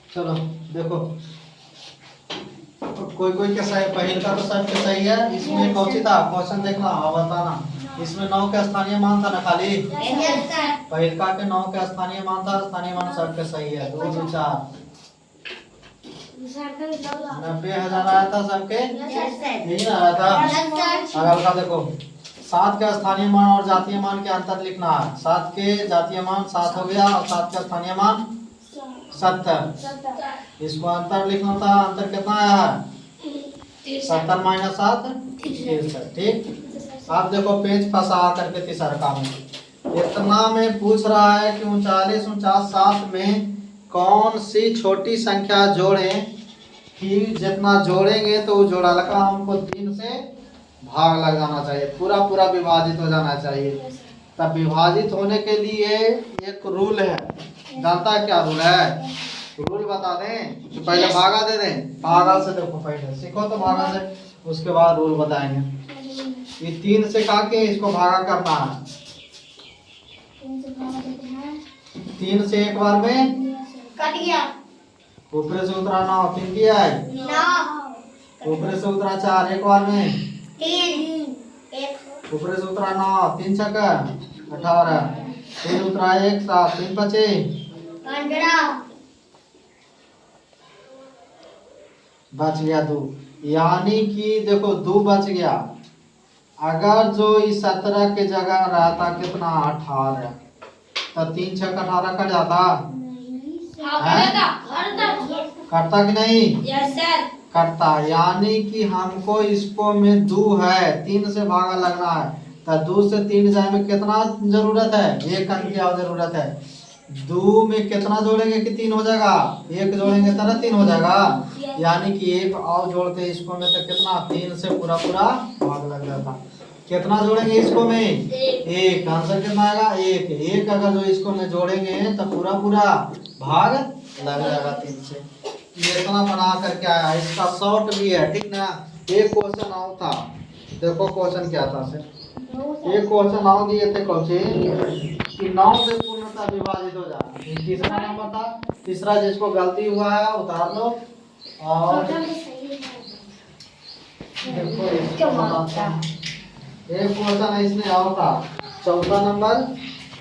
चलो देखो, कोई कोई के सही, पहल का तो सबके सही है। इसमें कौन सी था क्वेश्चन देखना और बताना। इसमें 9 का स्थानीय मान था ना खाली, पहल का के 9 का स्थानीय मान था। स्थानीय मान सबके सही है। 2 2 4 90,000 आया था सबके, यही ना आया था। अगल का देखो, 7 का स्थानीय मान और जातीय मान के अंतर लिखना है। 7 के जातीय मान 7 हो गया और 7 का स्थानीय मान 70। इसको अंतर लिखना था। अंतर कितना आया है? 70 माइनस 7 63। ठीक, आप देखो पेज फंसा करके तीसरा काम इतना में पूछ रहा है कि 39 49 7 में कौन सी छोटी संख्या जोड़ें कि जितना जोड़ेंगे तो वो जोड़ा लगा हमको 3 से भाग लग जाना चाहिए, पूरा पूरा विभाजित हो जाना चाहिए। तब विभाजित होने के लिए एक रूल है, जानता है क्या रूल है? रूल बता दें तो पहले भागा दे दें। भागा से देखो, पहले सीखो तो भागा से, उसके बाद रूल बताएंगे। ये 3 से खा के इसको भागा करना है। 3 से एक बार में कट गया। ऊपर से उतरा 9, 3 दिया है 9, ऊपर से उतरा 4 एक बार में 3, 1, ऊपर से उतरा 9, 3 छक्का 18, फिर उतरा 1 7 3 बचे 15, बच गया 2। यानी कि देखो 2 बच गया। अगर जो इस 17 के जगह रहता कितना 18, तो 3 छक्का 18 कट जाता, कटता कि नहीं? Yes sir. कटता। यानी कि हमको इसको में 2 है, 3 से भागा लगना है। तो 2 से 3 जाए में कितना जरूरत है? 1 अंक की जरूरत है। 2 में कितना जोड़ेंगे कि 3 हो जाएगा? 1 जोड़ेंगे तो ना 3 हो जाएगा। यानी कि 1 और जोड़ते इसको में तो कितना 3 से पूरा पूरा भाग लग जाता। कितना जोड़ेंगे इसको में? 1। आंसर कितना आएगा? 1। 1 अगर जो इसको में जोड़ेंगे तो पूरा पूरा भाग लग जाएगा 3 से। ये इतना बना करके आया। इसका शॉर्ट भी है, ठीक ना। एक क्वेश्चन आओ था, देखो क्वेश्चन क्या था से। एक क्वेश्चन आओ दिए थे कौन से कि 9 से पूर्णतः विभाजित हो जाए। तीसरा नंबर था। तीसरा जिसको गलती हुआ है उतार लो। और देखो एक क्वेश्चन इसमें आओ था, चौथा नंबर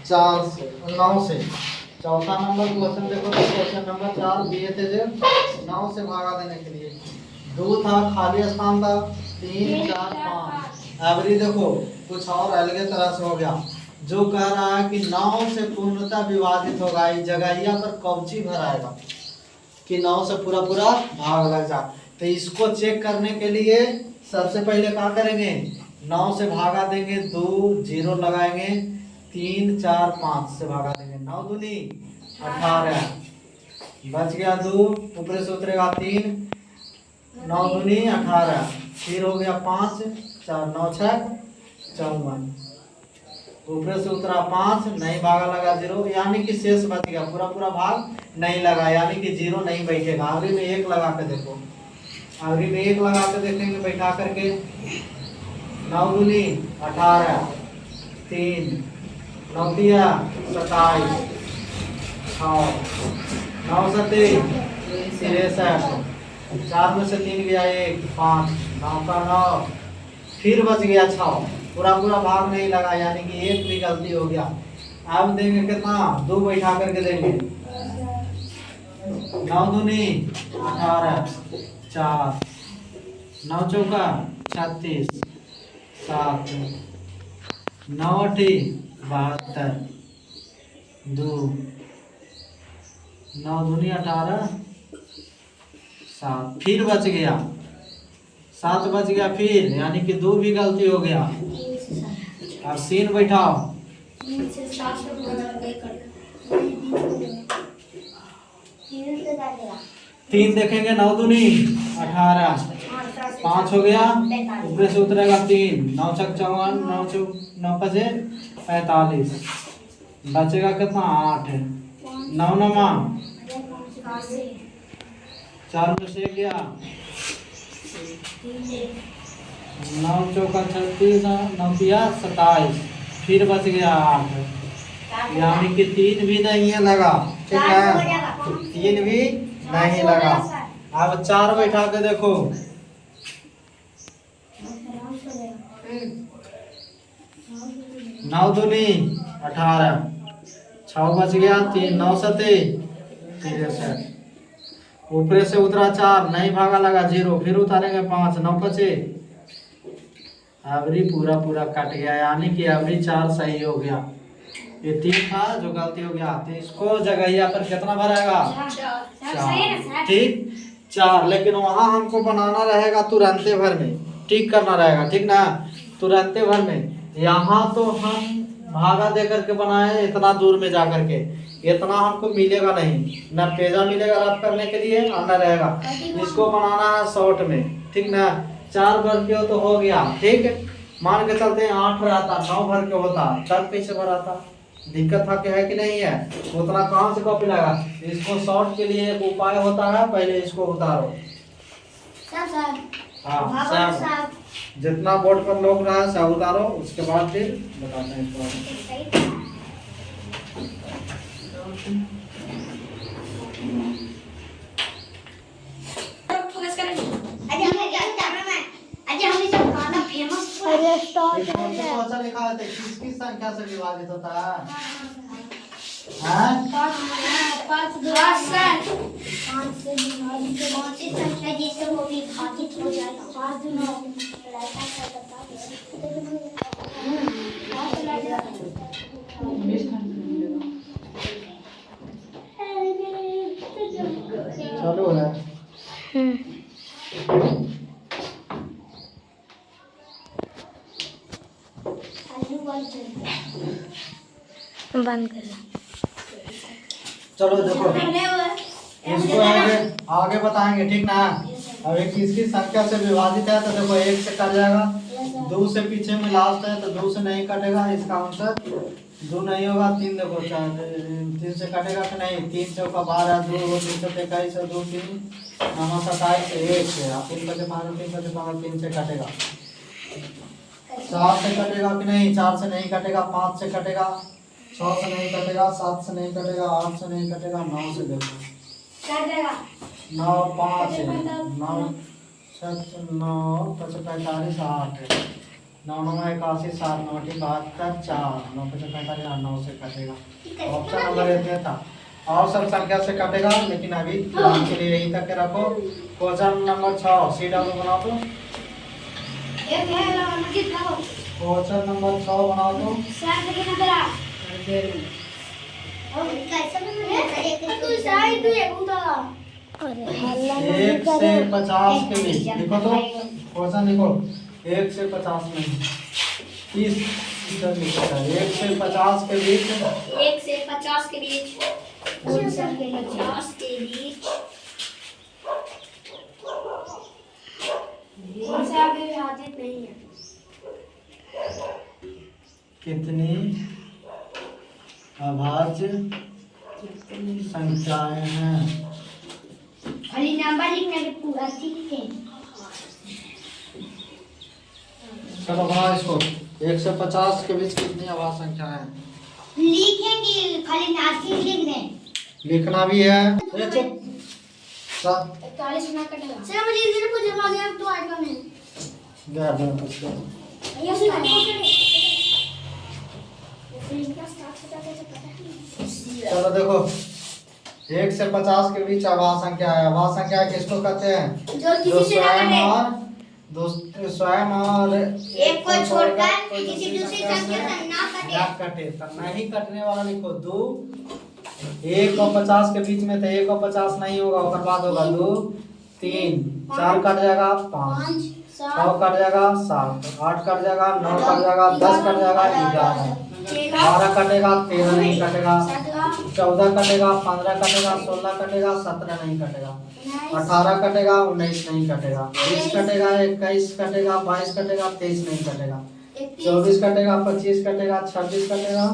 4 से 9 से। चौथा नंबर क्वेश्चन देखो तो क्वेश्चन नंबर 4 दिए थे जो 9 से भागा देने के लिए। 2 था, खाली स्थान था 3 4 5। एवरी देखो कुछ और अलग तरह से हो गया। जो कह रहा है कि 9 से पूर्णतः विभाजित होगा, इस जगहिया पर कौची भराएगा कि 9 से पूरा पूरा भाग लग जा। तो इसको चेक करने के लिए सबसे पहले क्या करेंगे? 9 से भागा देंगे 2 0 लगाएंगे, 3 4 5 से भागा देंगे, 9 दूनी 18, बच गया 2, ऊपर से उतरेगा 3, 9 दूनी 18, फिर हो गया 5 4 9 6 54, ऊपर से उतरा 5, नहीं भागा लगा 0, यानी कि शेष बच गया, पूरा पूरा भाग नहीं लगा, यानी कि 0 नहीं बैठेगा। आखिरी में 1 लगा के देखो, आखिरी में 1 लगा के देखेंगे बैठा करके। 9 दूनी 18, 3 9 दिया 27, 6 9 7 63, 4 में से 3 गया 1 5, 9 का 9, फिर बच गया 6, पूरा पूरा भाग नहीं लगा, यानी कि 1 भी गलती हो गया। अब देंगे कितना? 2 बैठा करके देंगे, 9 दूनी 18, 4 9 चौका 36, 7 9 8 72, 2 9 दूनी 18, 7 फिर बच गया 7 बच गया फिर, यानी कि 2 भी गलती हो गया। और सीन बैठाओ, 3 देखेंगे 9 दूनी 18, 5 हो गया, ऊपर से उतरेगा 3, 9 छक 54, 9 पचे 45, बचेगा कितना 8, 9 नमा 4 में से गया 9 चौका 36, 9 दिया 27, फिर बच गया 8, यानी कि 3 भी नहीं है लगा, ठीक है 3 भी नहीं लगा। अब 4 बैठा के देखो, 9 दूनी 18, 6 बच गया 3, 9 सते 63, ऊपर से उतरा 4, नहीं भागा लगा 0, फिर उतारेंगे 5, 9 बचे, अवरी पूरा पूरा कट गया, यानी कि अवरी 4 सही हो गया। ये 3 था जो गलती हो गया, तो इसको जगहिया पर कितना भरेगा? 4, ठीक 4, लेकिन वहां हमको बनाना रहेगा तुरंते भर में, ठीक करना रहेगा, ठीक ना, तुरंते भर में। यहाँ तो हम भागा दे करके बनाए इतना दूर में जा करके, इतना हमको मिलेगा नहीं, ना पेजा मिलेगा रब करने के लिए और ना रहेगा। इसको बनाना है शॉर्ट में, ठीक ना। 4 भर के हो तो हो गया, ठीक, मान के चलते हैं 8 रहता, 9 भर के होता, तब कैसे भराता? दिक्कत था कि है कि नहीं है? उतना कहाँ से कॉपी लगा? इसको शॉर्ट के लिए एक उपाय होता है, पहले इसको उतारो। हाँ सब, जितना बोर्ड पर लोग रहा है सब उतारो, उसके बाद फिर बताते हैं इसको। कौन लिखा है? किस संख्या से विभाजित होता है? चलो है बंद कर। चलो देखो, इसको आगे बताएंगे, ठीक ना। अब एक किसकी संख्या से विभाजित है तो देखो 1 से कट जाएगा, 2 से पीछे में लास्ट है तो 2 से नहीं कटेगा, इसका आंसर 2 नहीं होगा। 3 देखो 3 से कटेगा कि नहीं? 3 से 12, 2 3 से 21, 2 3 9 27, 1 से 3 बचे 5, 3 बचे 5, 3 से कटेगा। 4 से कटेगा कि नहीं? 4 से नहीं कटेगा, 5 से कटेगा, 6 से नहीं कटेगा, 7 से नहीं कटेगा, 8 से नहीं कटेगा, 9 से देखो 9 5 9 7 9 45 8 9 9 81 7 9 72 4 9 45 9 से कटेगा। ऑप्शन नंबर इतने था, और सब संख्या से कटेगा, लेकिन अभी फिलहाल के लिए यही तक के रखो। क्वेश्चन नंबर 6 सी डब्ल्यू बनाओ तो, क्वेश्चन नंबर 6 बनाओ तो। एक से 50 के बीच लिखो तो, क्वेश्चन लिखो 1 से 50 नहीं 30 लिखा है। 1 से 50 के बीच, 1 से 50 के बीच, 50 के बीच नहीं है। कितनी अभाज्य संख्याएं हैं? खाली नंबर लिखने के पूरा लिखे। चलो बनाओ इसको, 1 से 50 के बीच कितनी अभाज्य संख्याएं हैं? लिखेंगे, खाली नाम लिख दें। लिखना भी है। ये चुप 41 ना कटेगा। सर मुझे इधर पूछे आ गया तो आएगा मैं। ये सुन चलो देखो, 1 से 50 के बीच अभाज्य संख्या है। अभाज्य संख्या किसको कहते हैं? जो किसी से ना स्वयं और एक को छोड़कर किसी दूसरी संख्या से ना कटे। तो नहीं कटने वाला लिखो 2। 1 और 50 के बीच में तो 1 और 50 नहीं होगा, उसके बाद होगा 2 3 4 कट जाएगा 5 6 कट जाएगा 7 8 कट जाएगा 9 कट जाएगा 10 कट जाएगा 11 12 कटेगा 13 नहीं कटेगा 14 कटेगा 15 कटेगा 16 कटेगा 17 नहीं कटेगा 18 कटेगा 19 नहीं कटेगा 20 कटेगा 21 कटेगा 22 कटेगा 23 नहीं कटेगा 24 कटेगा 25 कटेगा 26 कटेगा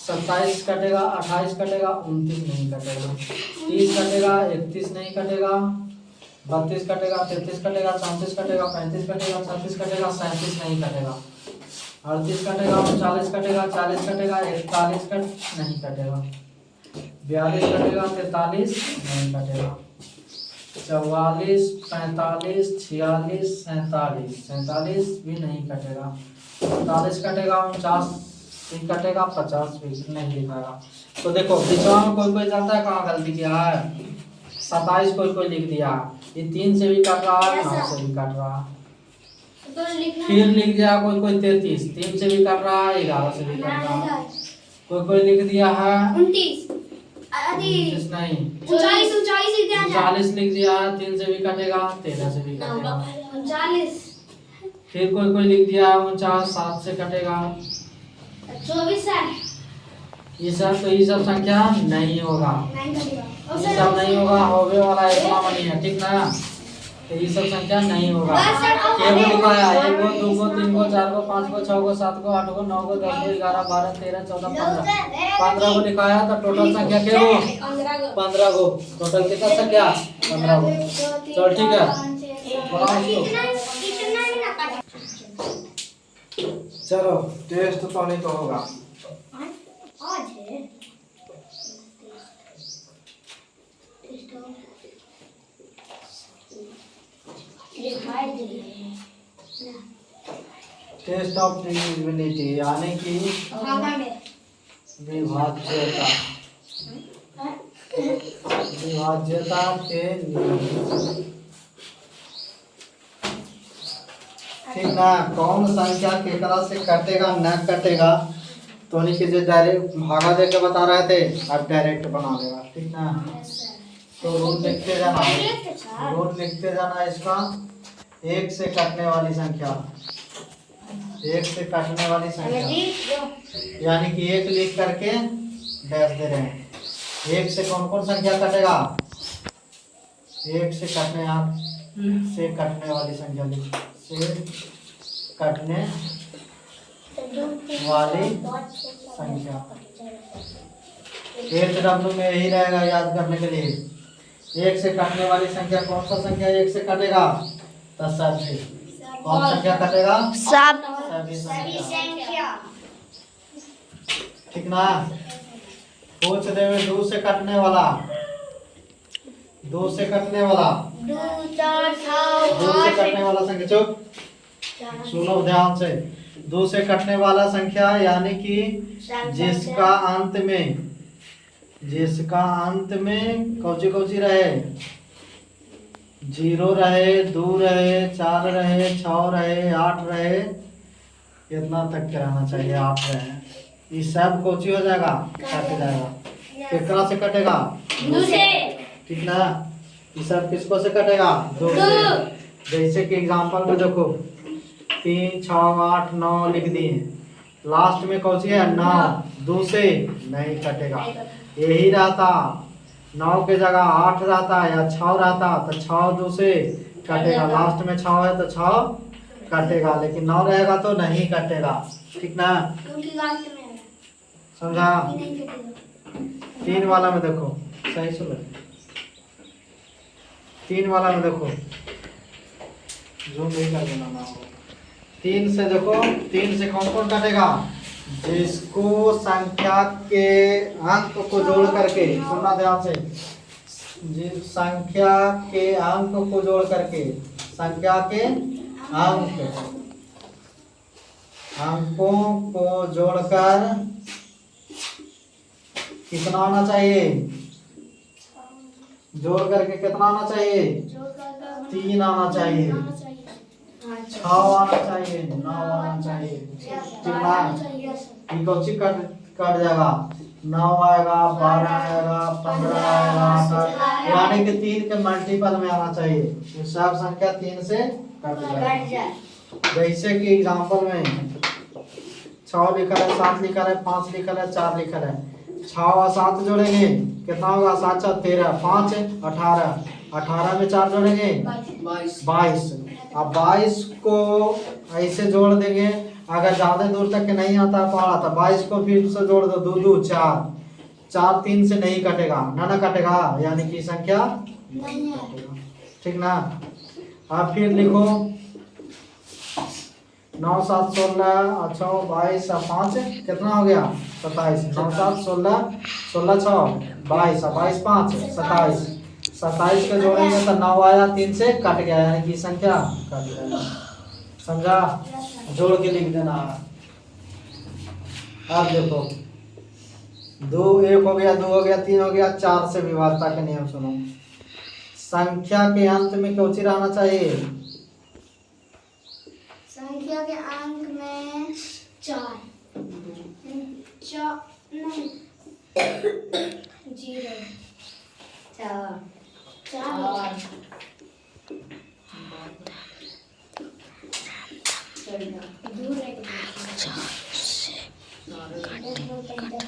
27 कटेगा 28 कटेगा 29 नहीं कटेगा 30 कटेगा 31 नहीं कटेगा 32 कटेगा 33 कटेगा 34 कटेगा 35 कटेगा 36 कटेगा 37 नहीं कटेगा 38 कटेगा 39 कटेगा 40 कटेगा 41 कट नहीं कटेगा 42 कटेगा, 43 नहीं कटेगा, 44, 45, 46, 47, 47 भी नहीं कटेगा, 45 कटेगा, 49 भी कटेगा, 50 भी नहीं लिखाएगा। तो देखो बीचवा में कोई कोई जानता है कहाँ गलती किया है, 27 कोई लिख दिया, ये 3 से भी कट रहा है, 9 से भी कट रहा है। फिर लिख दिया कोई 33, 3 से भी कट रहा है, 11 से भी कट रहा है। कोई लिख दिया है 29 नहीं, 39 लिख दिया है, 3 से भी कटेगा, 13 से भी कटेगा। 39 फिर कोई लिख दिया है 49, 7 से कटेगा। 24 है, ये सब संख्या नहीं होगा, ये सब नहीं होगा, होवे वाला इतना नहीं है, ठीक ना। तो ये सब संख्या नहीं होगा। एक को लिखा है 1 को 2 को 3 को 4 को 5 को 6 को 7 को 8 को 9 को 10 को 11 12 13 14 15 को लिखा है। तो टोटल संख्या क्या हो, 15 को। टोटल कितना संख्या, 15 को। चलो ठीक है, बनाओ इसको। चलो टेस्ट तो नहीं तो होगा। टेस्ट ऑफ डिविजिबिलिटी यानी कि विभाज्यता के नियम। ठीक ना, कौन संख्या केकरा से कटेगा न कटेगा, तो नहीं कि जो डायरेक्ट भागा दे के बता रहे थे, अब डायरेक्ट बना देगा। ठीक ना, तो रूल लिखते जाना इसका। 1 से कटने वाली संख्या, 1 से कटने वाली संख्या यानी कि 1 लिख करके डैश दे रहे हैं। 1 से कौन कौन संख्या कटेगा, 1 से कटने वाली संख्या से कटने वाली संख्या। 8 डब्ल्यू में यही रहेगा याद करने के लिए। 1 से कटने वाली संख्या कौन सा संख्या 1 से कटेगा, तो सभी। कौन संख्या कटेगा, सभी संख्या। ठीक ना, पूछ रहे हुए 2 से कटने वाला, 2 से कटने वाला, 2 से कटने वाला संख्या। चुप, सुनो ध्यान से। 2 से कटने वाला संख्या यानी कि जिसका अंत में कौची रहे, 0 रहे, 2 रहे, 4 रहे, 6 रहे, 8 रहे, इतना तक कराना चाहिए। 8 रहे, ये सब कौची हो जाएगा, कट जाएगा। कितना से कटेगा, 2 से। ठीक ना, ये सब किसको से कटेगा, 2 से। जैसे कि एग्जांपल में देखो 3 6 8 9 लिख दिए, लास्ट में कौची है 9, 2 से नहीं कटेगा। यही रहता 9 के जगह 8 रहता या 6 रहता, तो 6 2 से कटेगा। लास्ट में 6 है तो 6 कटेगा, लेकिन 9 रहेगा तो नहीं कटेगा। ठीक ना, समझा। 3 वाला में देखो, सही सुनो, 3 वाला में देखो, जूम नहीं कर देना ना। 3 से देखो, 3 से कौन कौन कटेगा, जिसको संख्या के अंक को जोड़ करके, सुनना ध्यान से, संख्या के अंक को जोड़ करके, संख्या के अंकों को जोड़कर कितना आना चाहिए, जोड़ करके कितना आना चाहिए, 3 आना चाहिए, 6 आना चाहिए, 9 आना चाहिए। ठीक है, कौची कट जाएगा, 9 आएगा, 12 आएगा, 15 आएगा, 18, यानी कि 3 के मल्टीपल में आना चाहिए। ये सब संख्या 3 से कट जाएगा। जैसे कि एग्जांपल में 6 लिखा है, 7 लिखा है, 5 लिखा है, 4 लिखा है। 6 और 7 जोड़ेंगे कितना होगा, 7 6 13, 5 18, 18 में 4 जोड़ेंगे 22। अब 22 को ऐसे जोड़ देंगे, अगर ज्यादा दूर तक के नहीं आता पहाड़ा, तो 22 को फिर से जोड़ दो, 2 2 4, 4 3 से नहीं कटेगा, ना कटेगा, यानी कि संख्या नहीं कटेगा। ठीक ना, अब फिर लिखो 9 7 16 और 6 22 और 5 कितना हो गया 27। 9 7 16 16 6 22 और 22 5 27। 27 के जोड़ेंगे तो 9 आया 3 से कट गया यानी कि संख्या कट गया। समझा? जोड़ के लिख देना। अब देखो 2 1 हो गया 2 हो गया 3 हो गया 4 से विभाज्यता के नियम सुनो। संख्या के अंत में कौची रहना चाहिए? संख्या के अंक में 4 नहीं 0 4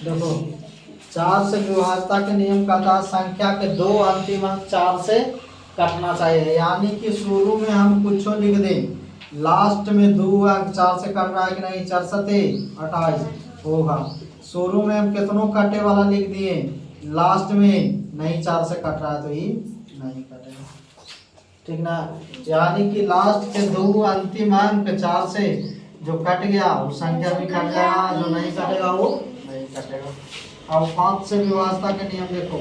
देखो 4 से विभाज्यता के नियम का था संख्या के 2 अंतिम अंक 4 से कटना चाहिए। यानी कि शुरू में हम कुछ लिख दें, लास्ट में 2 अंक 4 से कट रहा है कि नहीं? 4 सते 28 होगा। शुरू में हम कितनों कटे वाला लिख दिए, लास्ट में नहीं 4 से कट रहा है तो ये नहीं कटेगा। ठीक ना? यानी कि लास्ट के 2 अंतिम अंक 4 से जो कट गया वो संख्या भी कट जाएगा, जो नहीं कटेगा वो नहीं कटेगा। अब 5 से विभाज्यता के नियम देखो।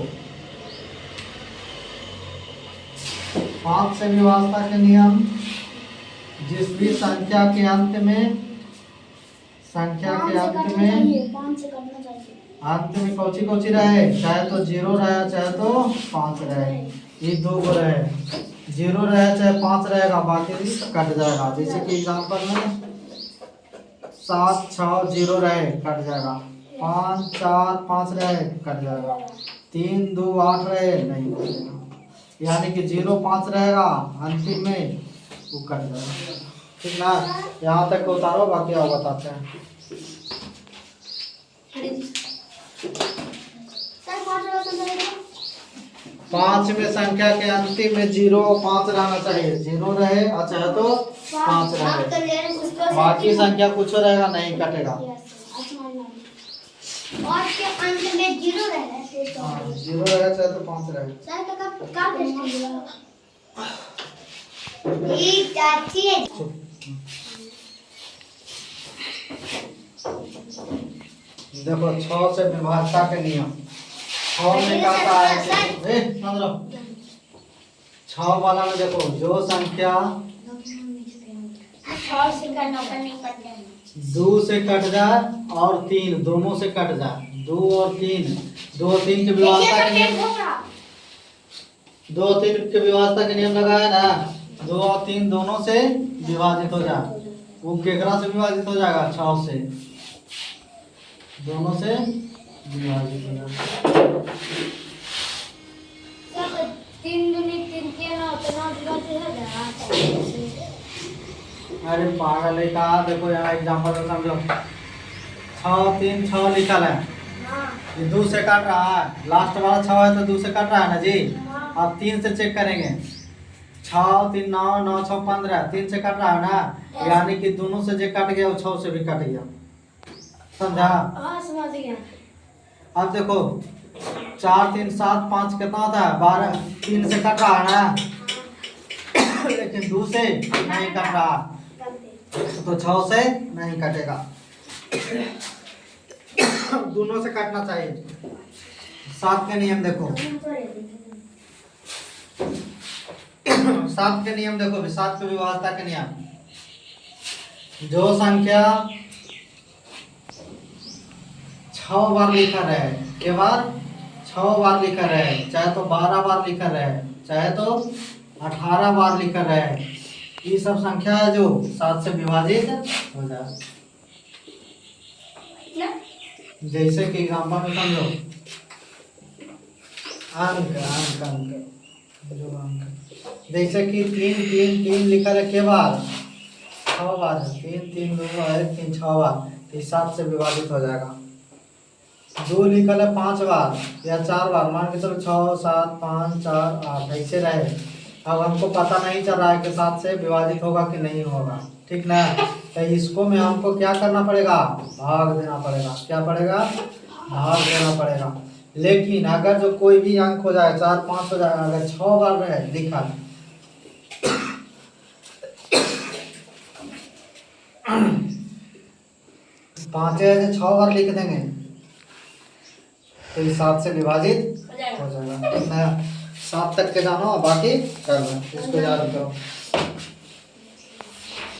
5 से विभाज्यता के नियम, जिस भी संख्या के अंत में कौची कौची रहे, चाहे तो 0 रहे चाहे तो 5 रहे, ये 2 को रहे। 0 रहे चाहे 5 रहेगा, बाकी कट जाएगा। जैसे कि एग्जांपल में 7 6 0 रहे कट जाएगा, 5 4 5 रहे कट जाएगा, 3 2 8 रहे नहीं कटेगा। यानी कि 0 5 रहेगा अंतिम में वो कट जाएगा। ठीक ना? यहाँ तक उतारो, बाकी और बताते हैं। पांच में संख्या के अंतिम में 0 5 रहना चाहिए। 0 रहे और चाहे तो 5 रहे, बाकी संख्या कुछ रहेगा नहीं कटेगा। और के अंत में 0 रहे 0 रहे चाहे तो 5 रहे। देखो 6 से विभाज्यता के नियम। 6 में कहता है 6 वाला में देखो, जो संख्या 2 से कट जाए और 3 दोनों से कट जाए, 2 और 3 के विभाज्यता के नियम, 2 और 3 के विभाज्यता के नियम लगाया ना, 2 और 3 दोनों से विभाजित हो जाए, वो केकरा से विभाजित हो जाएगा? 6 से, दोनों से विभाजित हो जाएगा। 3 दूनी 3 के ना उतना विभाजित हो जाएगा। अरे पागल है कहा, देखो यहाँ एग्जांपल में समझो। 6 3 6 लिखा है, ये 2 से काट रहा है, लास्ट वाला 6 है तो 2 से काट रहा है ना जी। अब 3 से चेक करेंगे, 6 3 9 9 6 15, 3 से काट रहा है ना, यानी कि दोनों से जो कट गया वो 6 से भी कट गया। समझा? समझ गया। अब देखो 4 3 7 5 कितना होता है? 12। 3 से कट रहा है ना, लेकिन 2 से नहीं कट रहा तो 6 से नहीं कटेगा। दोनों से काटना चाहिए। 7 के नियम देखो। 7 के नियम देखो, 7 के विभाज्यता के नियम। जो संख्या 6 बार लिखा रहे, के बार 6 बार लिखा रहे, चाहे तो 12 बार लिखा रहे, चाहे तो 18 बार लिखा रहे, ये सब संख्या है जो 7 से विभाजित हो जाए। जैसे कि एग्जाम्पल में समझो, अंक अंक अंक जो अंक, जैसे कि 3 3 3 लिखा है के बार? 6 बार है, 3 3 2 1 3 6 बार, तो 7 से विभाजित हो जाएगा। 2 लिखल है 5 बार या 4 बार, मान के चलो 6 7 5 4 8 ऐसे रहे। अब हमको पता नहीं चल रहा है कि 7 से विभाजित होगा कि नहीं होगा। ठीक ना? तो इसको में हमको क्या करना पड़ेगा? भाग देना पड़ेगा। क्या पड़ेगा? भाग देना पड़ेगा। लेकिन अगर जो कोई भी अंक हो जाए, 4 5 हो जाए, अगर 6 बार रहे लिखा 5 ऐसे 6 बार लिख देंगे तो ये 7 से विभाजित हो जाएगा। हो जाएगा। नया 7 तक के जानो, बाकी कर लो, इसको याद करो।